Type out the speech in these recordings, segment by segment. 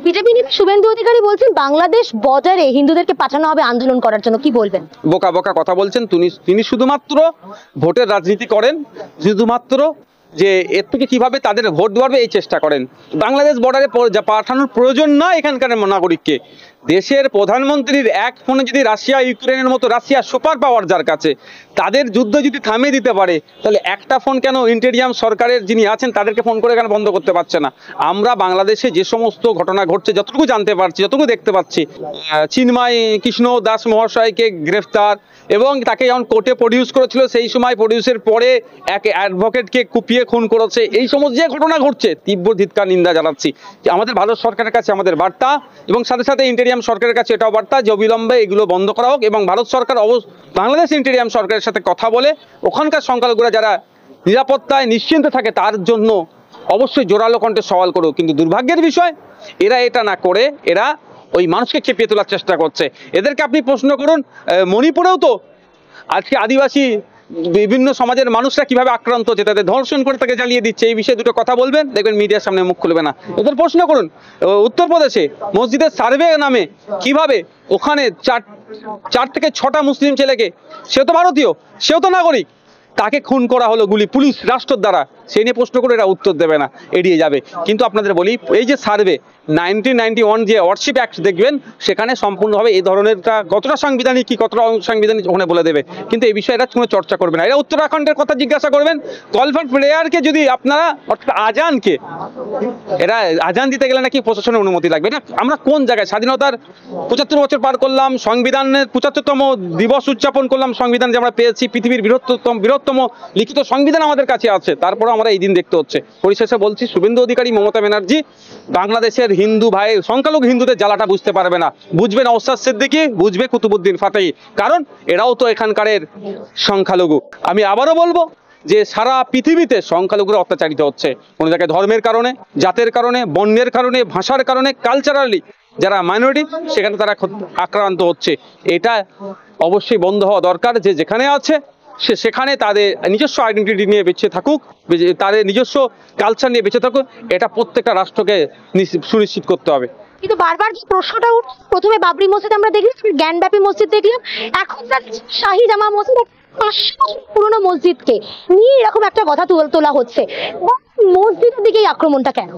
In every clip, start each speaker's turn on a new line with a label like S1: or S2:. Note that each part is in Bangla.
S1: বিজেপি নেতা শুভেন্দু অধিকারী বলছেন বাংলাদেশ বর্ডারে হিন্দুদেরকে পাঠানো হবে আন্দোলন করার জন্য, কি বলবেন?
S2: বোকা বোকা কথা বলছেন। তিনি শুধুমাত্র ভোটের রাজনীতি করেন, শুধুমাত্র যে এর থেকে কিভাবে তাদের ভোট দেওয়াবে এই চেষ্টা করেন। বাংলাদেশ বর্ডারে পাঠানোর প্রয়োজন না এখানকার নাগরিককে। দেশের প্রধানমন্ত্রীর এক ফোনে যদি রাশিয়া ইউক্রেনের মতো, রাশিয়া সুপার পাওয়ার যার কাছে, তাদের যুদ্ধ যদি থামিয়ে দিতে পারে, তাহলে একটা ফোন কেন ইন্টেরিয়াম সরকারের যিনি আছেন তাদেরকে ফোন করে কেন বন্ধ করতে পারছে না? আমরা বাংলাদেশে যে সমস্ত ঘটনা ঘটছে, যতটুকু জানতে পারছি, যতটুকু দেখতে পাচ্ছি, চিন্ময় কৃষ্ণ দাস মহাশয়কে গ্রেফতার এবং তাকে যখন কোর্টে প্রডিউস করেছিল সেই সময় প্রডিউসের পরে এক অ্যাডভোকেটকে কুপিয়ে খুন করেছে, এই সমস্ত যে ঘটনা ঘটছে তীব্র ধিক্কার নিন্দা জানাচ্ছি। আমাদের ভারত সরকারের কাছে আমাদের বার্তা, এবং সাথে সাথে ইন্টেরিয়াম সরকারের কাছে এটাও বার্তা যে অবিলম্বে এগুলো বন্ধ করা হোক, এবং ভারত সরকার বাংলাদেশ ইন্টেরিয়াম সরকারের সাথে কথা বলে ওখানকার সংখ্যালঘুরা যারা নিরাপত্তায় নিশ্চিন্তে থাকে তার জন্য অবশ্যই জোরালো কণ্ঠে সওয়াল করুক। কিন্তু দুর্ভাগ্যের বিষয়, এরা এটা না করে এরা ওই মানুষকে খেপিয়ে তোলার চেষ্টা করছে। এদেরকে আপনি প্রশ্ন করুন, মণিপুরেও তো আজকে আদিবাসী বিভিন্ন সমাজের মানুষরা কিভাবে আক্রান্ত হচ্ছে, তাদের ধর্ষণ করে তাকে জ্বালিয়ে দিচ্ছে, এই বিষয়ে দুটো কথা বলবেন, দেখবেন মিডিয়ার সামনে মুখ খুলবে না। এদের প্রশ্ন করুন উত্তরপ্রদেশে মসজিদের সার্ভে নামে কিভাবে ওখানে 4 থেকে 6টা মুসলিম ছেলেকে, সেও তো ভারতীয়, সেও তো নাগরিক, তাকে খুন করা হলো গুলি পুলিশ রাষ্ট্রের দ্বারা, সেই নিয়ে প্রশ্ন করে এরা উত্তর দেবে না, এড়িয়ে যাবে। কিন্তু আপনাদের বলি, এই যে সার্ভে 1991 যে ওয়ারশিপ অ্যাক্ট দেখবেন, সেখানে সম্পূর্ণভাবে এই ধরনেরটা কতটা সাংবিধানিক কি কতটা অসাংবিধানিক ওখানে বলে দেবে, কিন্তু এই বিষয়ে এরা কোনো চর্চা করবে না। এরা উত্তরাখণ্ডের কথা জিজ্ঞাসা করবেন, কল ফর প্রেয়ারকে যদি আপনারা, অর্থাৎ আজানকে, এরা আজান দিতে গেলে নাকি প্রশাসনের অনুমতি লাগবে। এটা আমরা কোন জায়গায়? স্বাধীনতার 75 বছর পার করলাম, সংবিধানের 75তম দিবস উদযাপন করলাম, সংবিধান যে আমরা পেয়েছি, পৃথিবীর বৃহত্তম লিখিত সংবিধান আমাদের কাছে আছে, তারপরে আমরা এই দিন দেখতে হচ্ছে। পরিশেষে বলছি, শুভেন্দু অধিকারী, মমতা ব্যানার্জি বাংলাদেশের হিন্দু ভাই, সংখ্যালঘু হিন্দুদের জ্বালাটা বুঝতে পারবে না। বুঝবে নওশাদ সিদ্দিকী, বুঝবে কুতুবুদ্দিন ফাতেহি, কারণ এরাও তো এখানকারের সংখ্যালঘু। আমি আবারও বলবো যে সারা পৃথিবীতে সংখ্যালঘুরা অত্যাচারিত হচ্ছে, কোনো জায়গায় ধর্মের কারণে, জাতের কারণে, বর্ণের কারণে, ভাষার কারণে, কালচারালি যারা মাইনরিটি সেখানে তারা আক্রান্ত হচ্ছে। এটা অবশ্যই বন্ধ হওয়া দরকার। যে যেখানে আছে সেখানে তাদের নিজস্ব আইডেন্টিটি নিয়ে বেঁচে থাকুক, তাদের নিজস্ব কালচার নিয়ে বেঁচে থাকুক, এটা প্রত্যেকটা রাষ্ট্রকে সুনিশ্চিত করতে হবে।
S1: কিন্তু বারবার যে প্রশ্নটা উঠছে, প্রথমে বাবরি মসজিদ আমরা দেখলাম, জ্ঞানব্যাপী মসজিদ দেখলাম, এখন শাহী জামা মসজিদ, 500 বছর পুরনো মসজিদকে নিয়ে এরকম একটা কথা তোলা হচ্ছে। মসজিদের দিকেই আক্রমণটা কেন?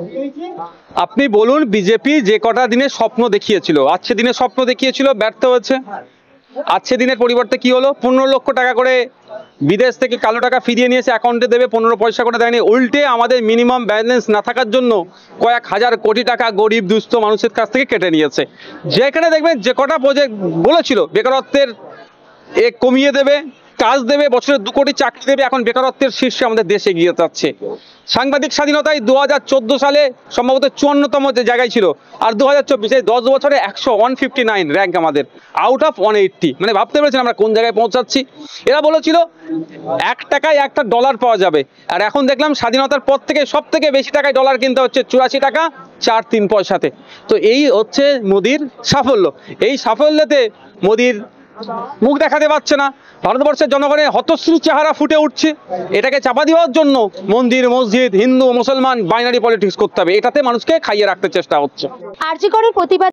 S2: আপনি বলুন, বিজেপি যে কটা দিনে স্বপ্ন দেখিয়েছিল, আজকে দিনে স্বপ্ন দেখিয়েছিল, ব্যর্থ হয়েছে। আজকে দিনের পরিবর্তে কি হলো? 15 লক্ষ টাকা করে বিদেশ থেকে কালো টাকা ফিরিয়ে নিয়েছে, অ্যাকাউন্টে দেবে, 15 পয়সা করে দেয়নি। উল্টে আমাদের মিনিমাম ব্যালেন্স না থাকার জন্য কয়েক হাজার কোটি টাকা গরিব দুস্থ মানুষের কাছ থেকে কেটে নিয়েছে। যেখানে দেখবেন যে কটা প্রজেক্ট বলেছিল বেকারত্বের কমিয়ে দেবে, কাজ দেবে, বছরে 2 কোটি চাকরি দেবে, এখন বেকারত্বের শীর্ষে আমাদের দেশ এগিয়ে যাচ্ছে। সাংবাদিক স্বাধীনতায় 2014 সালে সম্ভবত 54তম জায়গায় ছিল, আর 2024 10 বছরে 159 র্যাঙ্ক আমাদের, আউট অফ 180। মানে ভাবতে পেরেছেন আমরা কোন জায়গায় পৌঁছাচ্ছি। এরা বলেছিল 1 টাকায় একটা ডলার পাওয়া যাবে, আর এখন দেখলাম স্বাধীনতার পর থেকে সব থেকে বেশি টাকায় ডলার কিনতে হচ্ছে 84 টাকা 4-3 পয়সাতে। তো এই হচ্ছে মোদির সাফল্য। এই সাফল্যতে মোদির মুখ দেখাতে পারছে না, ভারতবর্ষের জনগণের হতশ্রী চেহারা ফুটে উঠছে। এটাকে চাপা দেওয়ার জন্য মন্দির মসজিদ, হিন্দু মুসলমান বাইনারি পলিটিক্স করতে হবে, এটাতে মানুষকে খাইয়ে রাখতে চেষ্টা হচ্ছে।
S1: আরজি করের প্রতিবাদ